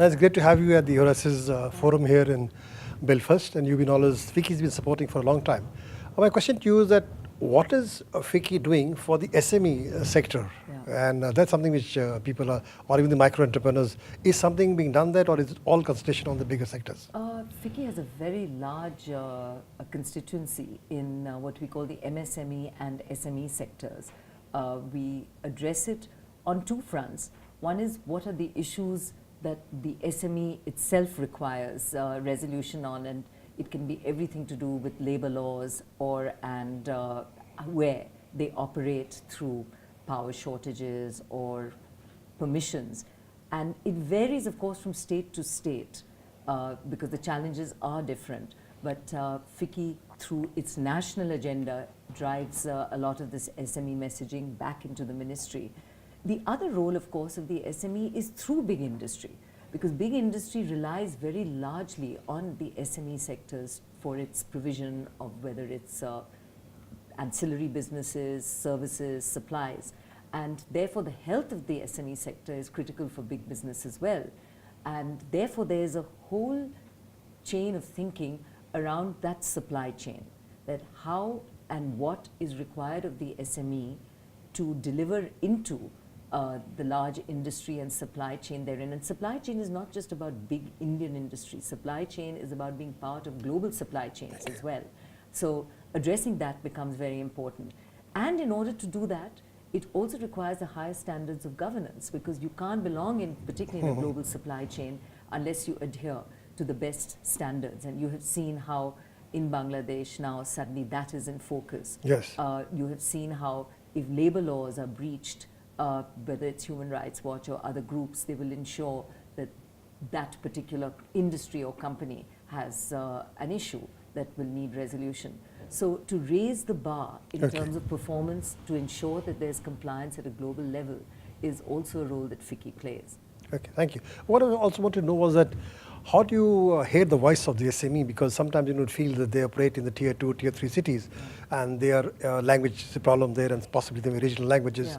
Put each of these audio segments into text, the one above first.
It's great to have you at the Horasis forum here in Belfast, and you've been always, FICCI's been supporting for a long time. My question to you is that what is FICCI doing for the SME sector? Yeah. And that's something which people are, or even the micro entrepreneurs, is something being done there, or is it all concentration on the bigger sectors? FICCI has a very large constituency in what we call the MSME and SME sectors. We address it on two fronts. One is what are the issues that the SME itself requires resolution on, and it can be everything to do with labor laws or where they operate through power shortages or permissions. And it varies, of course, from state to state because the challenges are different. But FICCI, through its national agenda, drives a lot of this SME messaging back into the ministry. The other role, of course, of the SME is through big industry, because big industry relies very largely on the SME sectors for its provision of whether it's ancillary businesses, services, supplies. And therefore, the health of the SME sector is critical for big business as well. And therefore, there is a whole chain of thinking around that supply chain, that how and what is required of the SME to deliver into the large industry and supply chain therein. And supply chain is not just about big Indian industry. Supply chain is about being part of global supply chains as well. So addressing that becomes very important. And in order to do that, it also requires the highest standards of governance, because you can't belong in, particularly in a global supply chain, unless you adhere to the best standards. And you have seen how in Bangladesh now suddenly that is in focus. Yes. You have seen how if labor laws are breached, whether it's Human Rights Watch or other groups, they will ensure that that particular industry or company has an issue that will need resolution. So to raise the bar in terms of performance, to ensure that there's compliance at a global level, is also a role that FICCI plays. Okay, thank you. What I also want to know was that how do you hear the voice of the SME? Because sometimes you would feel that they operate in the tier 2, tier 3 cities, and their language is a problem there, and possibly the regional languages.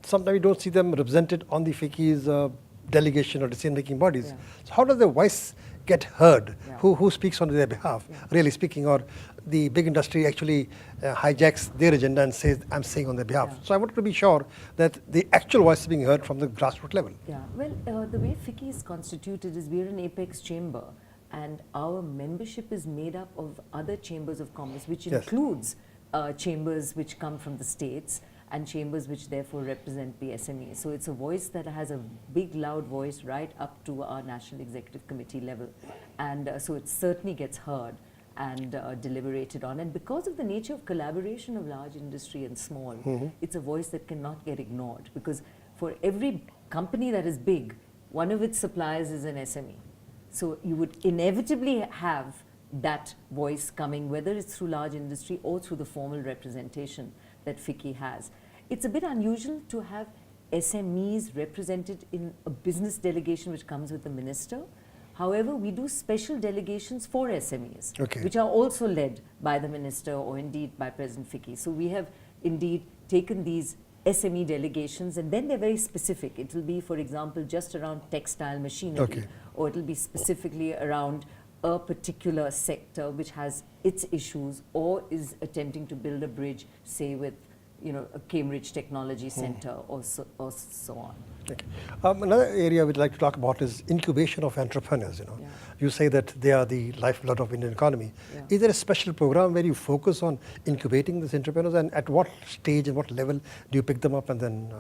Sometimes you don't see them represented on the FICCI's delegation or decision-making bodies. So how does their voice get heard? Who speaks on their behalf, really speaking, or the big industry actually hijacks their agenda and says, I'm saying on their behalf. So I wanted to be sure that the actual voice is being heard from the grassroots level. Yeah, well, the way FICCI is constituted is we're an apex chamber, and our membership is made up of other chambers of commerce, which includes chambers which come from the states and chambers which therefore represent the SME. So it's a voice that has a big, loud voice right up to our National Executive Committee level. And so it certainly gets heard and deliberated on. And because of the nature of collaboration of large industry and small, it's a voice that cannot get ignored, because for every company that is big, one of its suppliers is an SME. So you would inevitably have that voice coming, whether it's through large industry or through the formal representation that FICCI has. It's a bit unusual to have SMEs represented in a business delegation which comes with the minister. However, we do special delegations for SMEs, which are also led by the minister or indeed by President FICCI. So we have indeed taken these SME delegations, and then they're very specific. It will be, for example, just around textile machinery, or it will be specifically around a particular sector which has its issues or is attempting to build a bridge, say with a Cambridge Technology Center or so on. Okay. Another area we'd like to talk about is incubation of entrepreneurs. You say that they are the lifeblood of Indian economy. Is there a special program where you focus on incubating these entrepreneurs, and at what stage and what level do you pick them up and then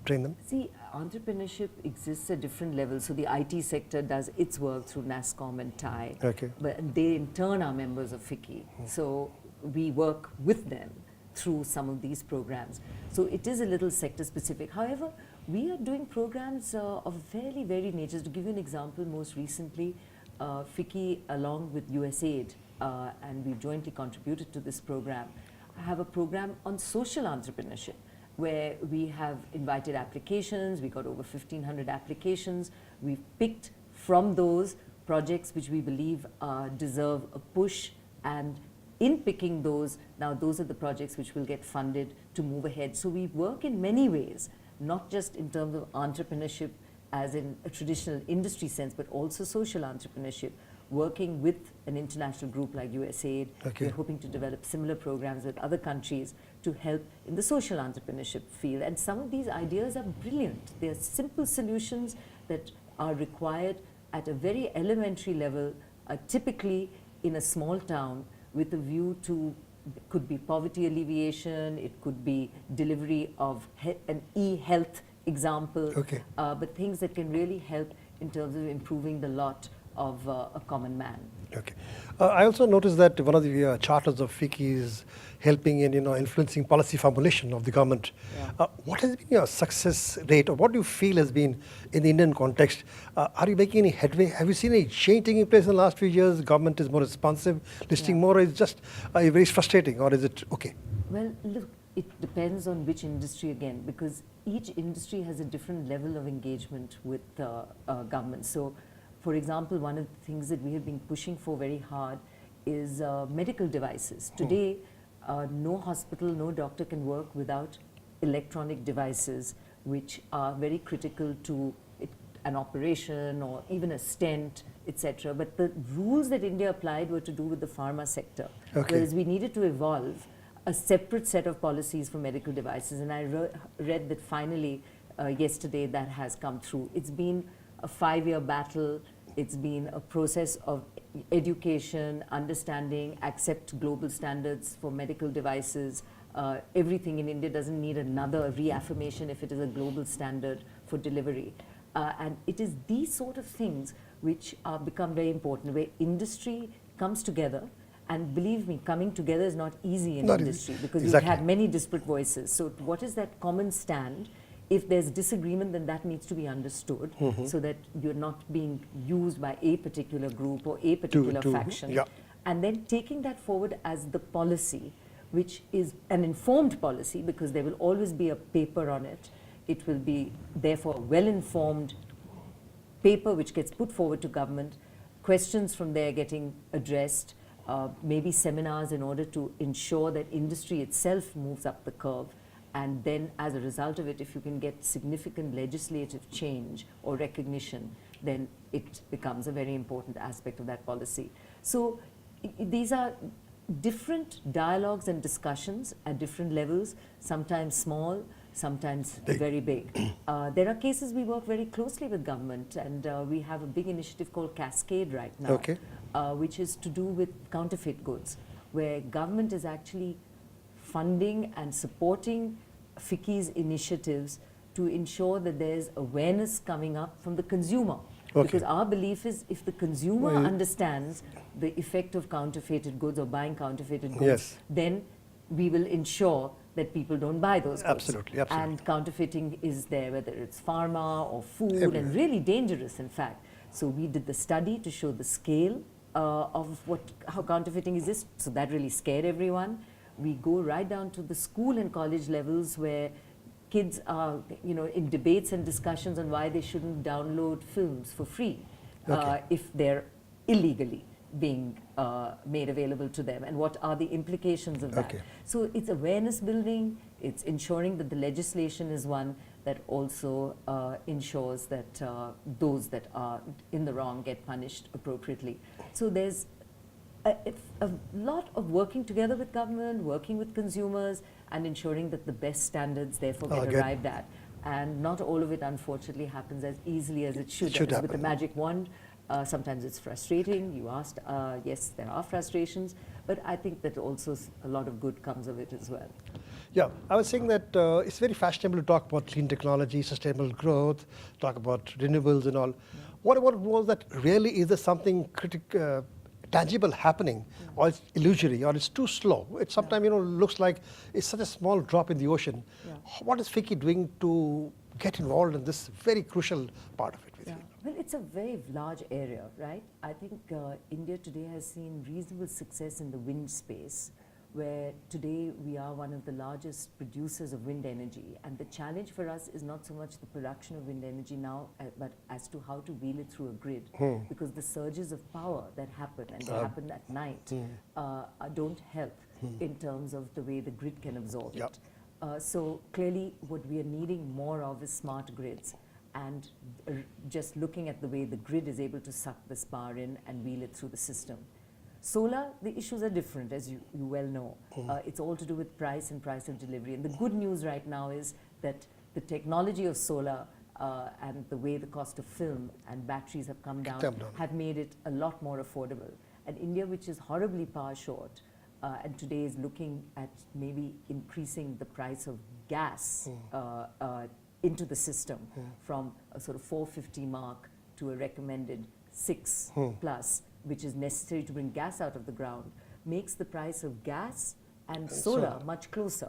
train them? See, entrepreneurship exists at different levels. So the IT sector does its work through NASSCOM and TIE, but they in turn are members of FICCI. So we work with them through some of these programs. So it is a little sector specific. However, we are doing programs of very varied natures. To give you an example, most recently, FICCI along with USAID, and we've jointly contributed to this program, have a program on social entrepreneurship, where we have invited applications. We got over 1,500 applications. We've picked from those projects which we believe deserve a push, and in picking those, now those are the projects which will get funded to move ahead. So we work in many ways, not just in terms of entrepreneurship as in a traditional industry sense, but also social entrepreneurship, working with an international group like USAID. Okay. We're hoping to develop similar programs with other countries to help in the social entrepreneurship field. And some of these ideas are brilliant. They are simple solutions that are required at a very elementary level, typically in a small town, with a view to, could be poverty alleviation, it could be delivery of an e-health example, Okay. but things that can really help in terms of improving the lot of a common man. Okay. I also noticed that one of the charters of FICCI is helping in influencing policy formulation of the government. Yeah. What has been your success rate, or what do you feel has been in the Indian context? Are you making any headway? Have you seen any change taking place in the last few years? Government is more responsive, listening Yeah. more, or is it just very frustrating, or is it okay? Well, look, it depends on which industry again, because each industry has a different level of engagement with government. So, for example, one of the things that we have been pushing for very hard is medical devices. Today, no hospital, no doctor can work without electronic devices, which are very critical to an operation or even a stent, etc. But the rules that India applied were to do with the pharma sector, Okay. whereas we needed to evolve a separate set of policies for medical devices. And I read that finally, yesterday, that has come through. It's been a 5-year battle. It's been a process of education, understanding, accept global standards for medical devices. Everything in India doesn't need another reaffirmation if it is a global standard for delivery. And it is these sort of things which become very important, where industry comes together. And believe me, coming together is not easy in Not industry, easy. because Exactly. you've had many disparate voices. So what is that common stand? If there's disagreement, then that needs to be understood, so that you're not being used by a particular group or a particular faction. Yeah. And then taking that forward as the policy, which is an informed policy, because there will always be a paper on it. It will be, therefore, a well-informed paper which gets put forward to government, questions from there getting addressed, maybe seminars in order to ensure that industry itself moves up the curve. And then as a result of it, if you can get significant legislative change or recognition, then it becomes a very important aspect of that policy. So these are different dialogues and discussions at different levels, sometimes small, sometimes very big. There are cases we work very closely with government, and we have a big initiative called Cascade right now, Okay. Which is to do with counterfeit goods, where government is actually funding and supporting FICCI's initiatives to ensure that there's awareness coming up from the consumer. Okay. Because our belief is, if the consumer understands the effect of counterfeited goods or buying counterfeited goods, Yes. then we will ensure that people don't buy those goods. Absolutely, absolutely. And counterfeiting is there, whether it's pharma or food, Everywhere. and really dangerous, in fact. So we did the study to show the scale of how counterfeiting exists. So that really scared everyone. We go right down to the school and college levels, where kids are, in debates and discussions on why they shouldn't download films for free if they're illegally being made available to them, and what are the implications of that. Okay. So it's awareness building, it's ensuring that the legislation is one that also ensures that those that are in the wrong get punished appropriately. So there's a lot of working together with government, working with consumers, and ensuring that the best standards therefore get arrived at. And not all of it, unfortunately, happens as easily as it should. With the magic wand, sometimes it's frustrating. You asked, yes, there are frustrations, but I think that also a lot of good comes of it as well. Yeah, I was saying that it's very fashionable to talk about clean technology, sustainable growth, talk about renewables and all. Yeah. What was that really? Is there something tangible happening, or it's illusory, or it's too slow? It sometimes looks like it's such a small drop in the ocean. Yeah. What is FICCI doing to get involved in this very crucial part of it? With you? Well, it's a very large area, right? I think India today has seen reasonable success in the wind space, where today we are one of the largest producers of wind energy. And the challenge for us is not so much the production of wind energy now, but as to how to wheel it through a grid. Because the surges of power that happen, and they happen at night, don't help in terms of the way the grid can absorb it. So clearly what we are needing more of is smart grids. and just looking at the way the grid is able to suck this power in and wheel it through the system. Solar, the issues are different, as you well know. It's all to do with price and price of delivery. And the good news right now is that the technology of solar and the way the cost of film and batteries have come down have made it a lot more affordable. And India, which is horribly power short, and today is looking at maybe increasing the price of gas into the system from a sort of 450 mark to a recommended 6 plus, which is necessary to bring gas out of the ground, makes the price of gas and solar much closer.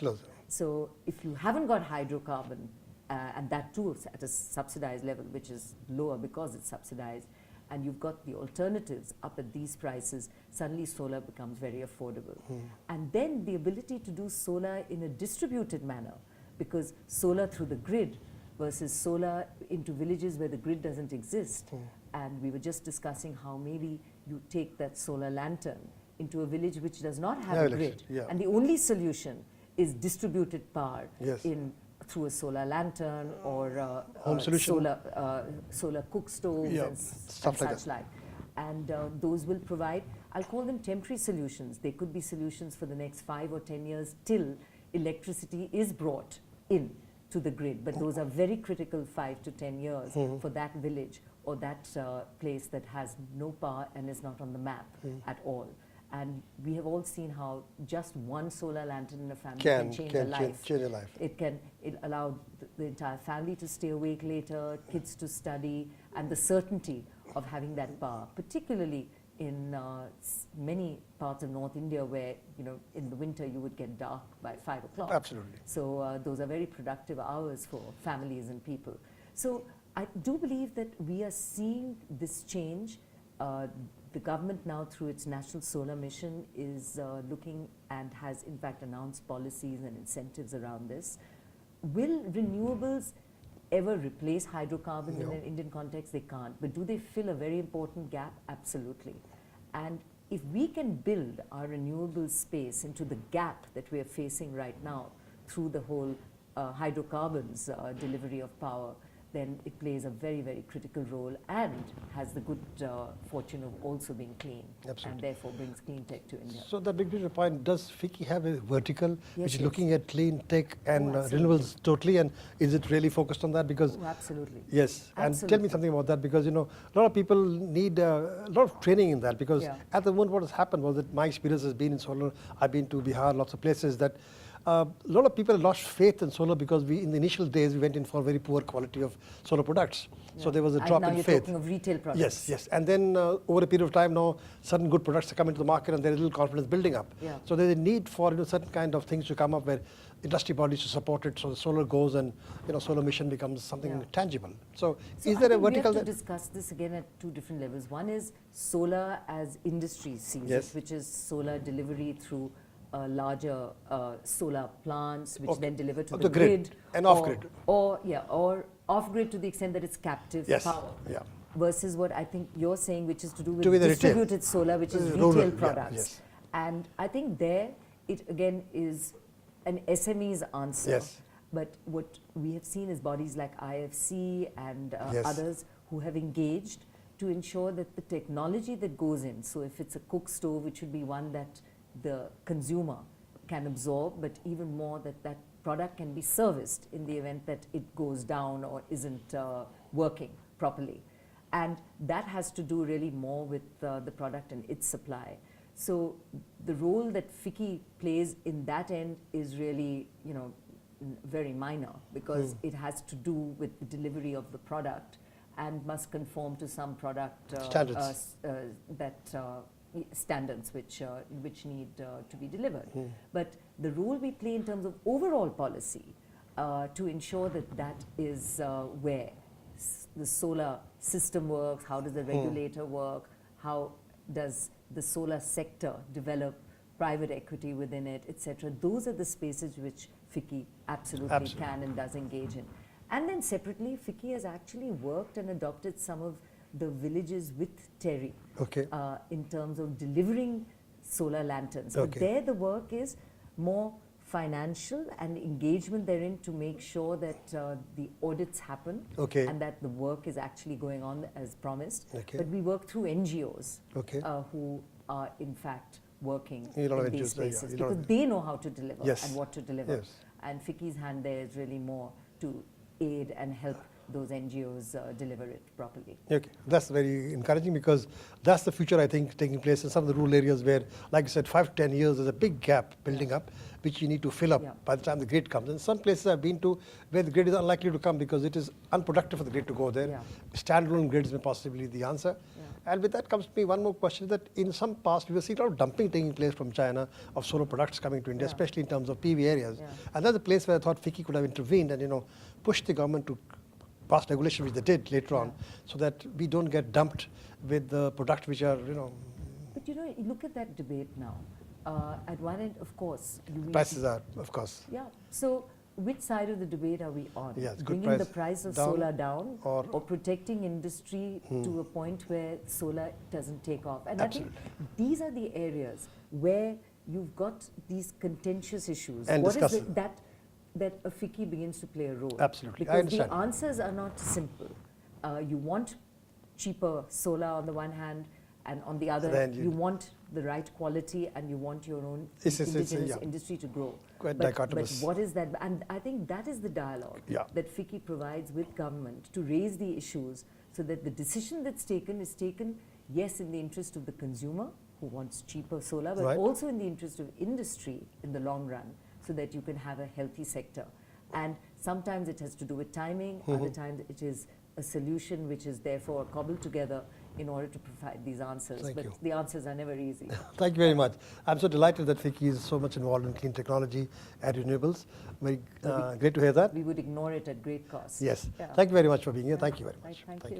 So if you haven't got hydrocarbon, and that too at a subsidized level, which is lower because it's subsidized, and you've got the alternatives up at these prices, suddenly solar becomes very affordable. And then the ability to do solar in a distributed manner, because solar through the grid versus solar into villages where the grid doesn't exist. And we were just discussing how maybe you take that solar lantern into a village which does not have a grid. And the only solution is distributed power through a solar lantern or solar cook stoves and such like. And those will provide, I'll call them temporary solutions. They could be solutions for the next 5 or 10 years till electricity is brought in to the grid. But those are very critical 5 to 10 years for that village or that place that has no power and is not on the map at all. And we have all seen how just one solar lantern in a family can change a life. It allow the entire family to stay awake later, kids to study, and the certainty of having that power, particularly in many parts of North India where, you know, in the winter you would get dark by 5 o'clock. Absolutely. So those are very productive hours for families and people. So I do believe that we are seeing this change. The government now, through its National Solar Mission, is looking and has in fact announced policies and incentives around this. Will renewables ever replace hydrocarbons in an Indian context? They can't. But do they fill a very important gap? Absolutely. And if we can build our renewable space into the gap that we are facing right now through the whole hydrocarbons delivery of power, then it plays a very, very critical role and has the good fortune of also being clean. Absolutely. And therefore brings clean tech to India. So that brings me to the point, does FICCI have a vertical which is looking at clean tech and renewables totally, and is it really focused on that? Because absolutely. Yes, and tell me something about that, because you know a lot of people need a lot of training in that, because at the moment what has happened was that my experience has been in solar. I've been to Bihar, lots of places that a lot of people lost faith in solar because in the initial days we went in for very poor quality of solar products. So there was a drop in faith. Now you're talking of retail products. Yes. And then over a period of time now, certain good products are coming to the market and there is a little confidence building up. So there's a need for certain kind of things to come up where industry bodies to support it, so the solar goes and solar mission becomes something tangible. So is there a vertical? We have to discuss this again at two different levels. One is solar as industry sees it, which is solar delivery through larger solar plants, which then deliver to the grid and off-grid. Or off-grid to the extent that it's captive power. Versus what I think you're saying, which is to do with distributed solar, which is retail products. And I think there, it again is an SME's answer. But what we have seen is bodies like IFC and others who have engaged to ensure that the technology that goes in, so if it's a cook stove, it should be one that the consumer can absorb, but even more that product can be serviced in the event that it goes down or isn't working properly. And that has to do really more with the product and its supply. So the role that FICCI plays in that end is really, very minor, because it has to do with the delivery of the product and must conform to some product standards standards which need to be delivered. But the role we play in terms of overall policy to ensure that is where the solar system works, how does the regulator work, how does the solar sector develop private equity within it, etc. Those are the spaces which FICCI absolutely can and does engage in. And then separately, FICCI has actually worked and adopted some of the villages with TERI in terms of delivering solar lanterns. But there the work is more financial and engagement therein to make sure that the audits happen Okay. and that the work is actually going on as promised. Okay. But we work through NGOs Okay. Who are in fact working A lot of in these NGOs, yeah, spaces a lot of because they know how to deliver Yes. and what to deliver. Yes. And FICCI's hand there is really more to aid and help those NGOs deliver it properly. Okay, that's very encouraging because that's the future, I think, taking place in some of the rural areas where, like I said, 5 to 10 years, there's a big gap building up, which you need to fill up Yeah. by the time the grid comes. And some places I've been to where the grid is unlikely to come because it is unproductive for the grid to go there. Yeah. Standalone grids may possibly be the answer. Yeah. And with that comes to me one more question, that in some past we were seeing a lot of dumping taking place from China of solar products coming to India, Yeah. especially in terms of PV areas. Yeah. And that's a place where I thought FICCI could have intervened and, pushed the government to pass regulation, which they did later on, so that we don't get dumped with the products which are, But you look at that debate now. At one end, of course, prices are, of course. Yeah. So, which side of the debate are we on? Yeah, it's good Bringing the price price of down solar down, or- protecting industry to a point where solar doesn't take off? And Absolutely. I think these are the areas where you've got these contentious issues. And What is discuss it that a FICCI begins to play a role? Absolutely. I Because understand. the answers are not simple. You want cheaper solar on the one hand, and on the other, Then you want the right quality and you want your own It's- indigenous yeah. industry to grow. Quite But dichotomous. what is that? And I think that is the dialogue Yeah. that FICCI provides with government to raise the issues so that the decision that's taken is taken, yes, in the interest of the consumer who wants cheaper solar, but Right. also in the interest of industry in the long run so that you can have a healthy sector. And sometimes it has to do with timing, other times it is a solution which is therefore cobbled together in order to provide these answers. Thank but you. the answers are never easy. Thank you very much. I'm so delighted that FICCI is so much involved in clean technology and renewables. Very great to hear that. We would ignore it at great cost. Yes. Yeah. Thank you very much for being here. Thank you very Right, much. thank you.